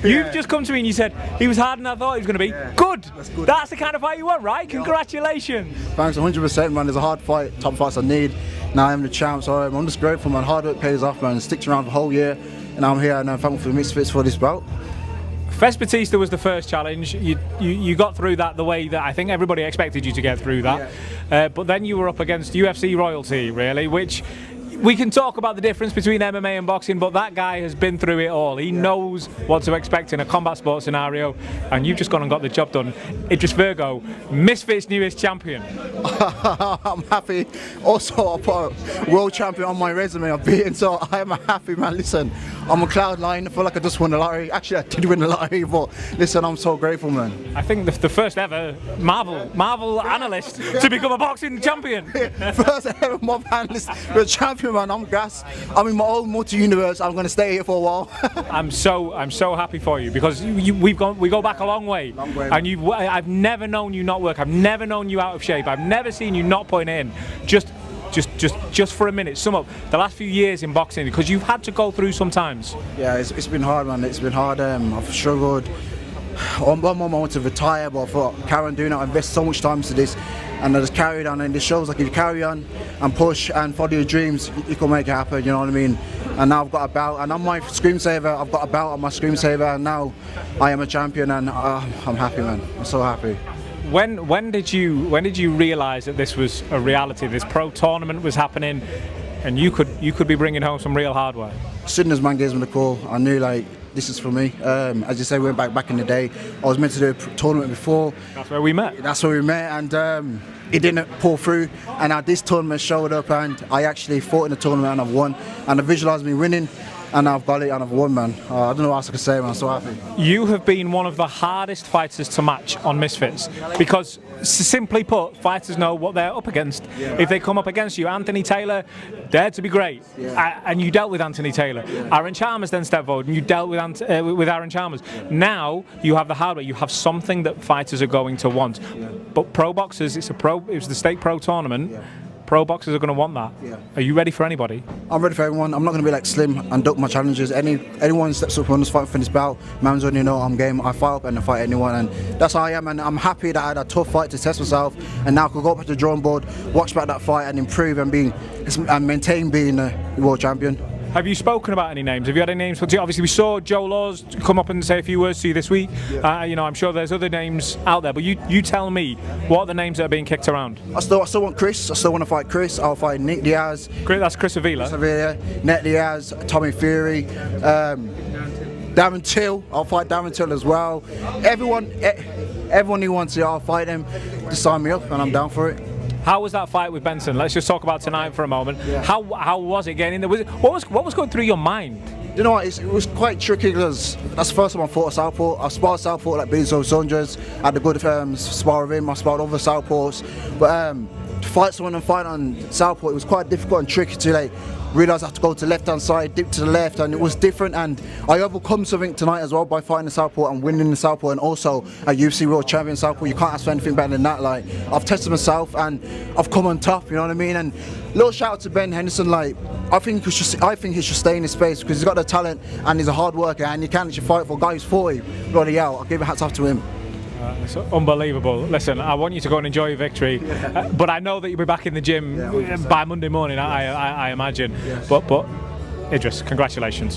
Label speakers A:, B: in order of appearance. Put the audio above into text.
A: You've just come to me and you said he was harder than I thought he was going to be.
B: Yeah.
A: Good.
B: That's good.
A: That's the kind of fight you want, right? Congratulations.
B: Thanks, 100%, man. There's a hard fight, top fights I need. Now I'm the champ, so I'm just grateful, man. Hard work pays off, man. Sticked around for the whole year, and I'm here, and I'm thankful for the Misfits for this bout.
A: Fes Batista was the first challenge. You got through that the way that I think everybody expected you to get through that. But then you were up against UFC royalty, really, which we can talk about the difference between MMA and boxing, but that guy has been through it all. He knows what to expect in a combat sports scenario, and you've just gone and got the job done. Idris Virgo, Misfits' newest champion.
B: I'm happy. Also, I put a world champion on my resume. I've beaten, so I am happy, man. Listen, I'm a cloud nine. I feel like I just won the lottery. Actually, I did win the lottery, but listen, I'm so grateful, man.
A: I think the first ever Marvel analyst to become a boxing champion.
B: First ever mob analyst, the champion, man. I'm gas. I'm in my own multi-universe. I'm going to stay here for a while.
A: I'm so happy for you, because we go back a long way. And I've never known you not work. I've never known you out of shape. I've never seen you not putting it in. Just for a minute, sum up the last few years in boxing, because you've had to go through sometimes.
B: Yeah, it's been hard, man. It's been hard. I've struggled. One moment I want to retire, but I thought, carry on doing it. I invest so much time into this, and I just carried on. And it shows like if you carry on and push and follow your dreams, you can make it happen. You know what I mean? And now I've got a belt, and on my screensaver, I've got a belt on my screensaver, and now I am a champion, and I'm happy, man. I'm so happy.
A: When did you realise that this was a reality? This pro tournament was happening, and you could be bringing home some real hardware.
B: As soon as man gave me the call, I knew like this is for me. As you say, we went back in the day. I was meant to do a tournament before.
A: That's where we met.
B: That's where we met, and it didn't pull through. And now this tournament showed up, and I actually fought in the tournament and I've won. And I visualised me winning, and I've got it and I've won, man. I don't know what else I can say, man. I'm so happy.
A: You have been one of the hardest fighters to match on Misfits, because simply put, fighters know what they're up against. If they come up against you, Anthony Taylor dared to be great, and you dealt with Anthony Taylor. Aaron Chalmers then stepped forward, and you dealt with Aaron Chalmers. Now you have the hardware. You have something that fighters are going to want. But pro boxers, it was the state pro tournament. Pro boxers are going to want that. Are you ready for anybody?
B: I'm ready for everyone. I'm not going to be like slim and duck my challenges. Anyone steps up on this fight for this bout, man's already know I'm game. I fight up and I fight anyone, and that's how I am. And I'm happy that I had a tough fight to test myself, and now I could go up to the drawing board, watch back that fight, and improve and maintain being a world champion.
A: Have you spoken about any names? Have you had any names? Obviously, we saw Joe Laws come up and say a few words to you this week. I'm sure there's other names out there, but you tell me, what are the names that are being kicked around?
B: I still want Chris. I still want to fight Chris. I'll fight Nick Diaz.
A: That's Chris Avila.
B: Nate Diaz, Tommy Fury, Darren Till. I'll fight Darren Till as well. Everyone who wants it, I'll fight them. Just sign me up, and I'm down for it.
A: How was that fight with Benson? Let's just talk about tonight for a moment. How was it getting in there? What was going through your mind?
B: You know what, it was quite tricky, because that's the first time I fought a southpaw. I sparred southpaw like Benson Saunders. I had a good spar with him. I sparred other southpaws. But to fight someone and fight on southpaw, it was quite difficult and tricky to realise I have to go to the left-hand side, dip to the left, and it was different. And I overcome something tonight as well by fighting the southpaw and winning the southpaw, and also a UFC World Champion southpaw. You can't ask for anything better than that. Like, I've tested myself and I've come on top. You know what I mean? And little shout out to Ben Henderson. Like, I think he should stay in his space, because he's got the talent and he's a hard worker, and he can actually fight for a guy who's 40. Bloody hell! I'll give a hats off to him.
A: It's unbelievable. Listen, I want you to go and enjoy your victory, but I know that you'll be back in the gym by Monday morning, I imagine. But Idris, congratulations.